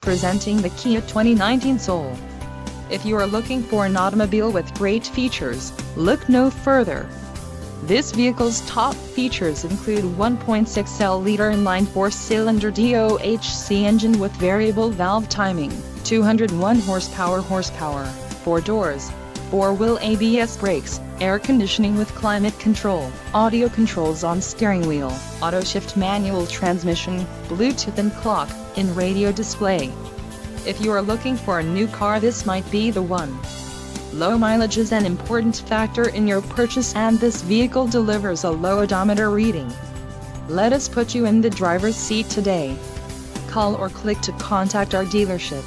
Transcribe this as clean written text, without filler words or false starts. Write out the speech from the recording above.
Presenting the Kia 2019 Soul. If you are looking for an automobile with great features, look no further. This vehicle's top features include 1.6L inline 4-cylinder DOHC engine with variable valve timing, 201 horsepower, 4 doors, 4-wheel ABS brakes, air conditioning with climate control, audio controls on steering wheel, auto shift manual transmission, Bluetooth and clock-in radio display. If you are looking for a new car, this might be the one. Low mileage is an important factor in your purchase, and this vehicle delivers a low odometer reading. Let us put you in the driver's seat today. Call or click to contact our dealership.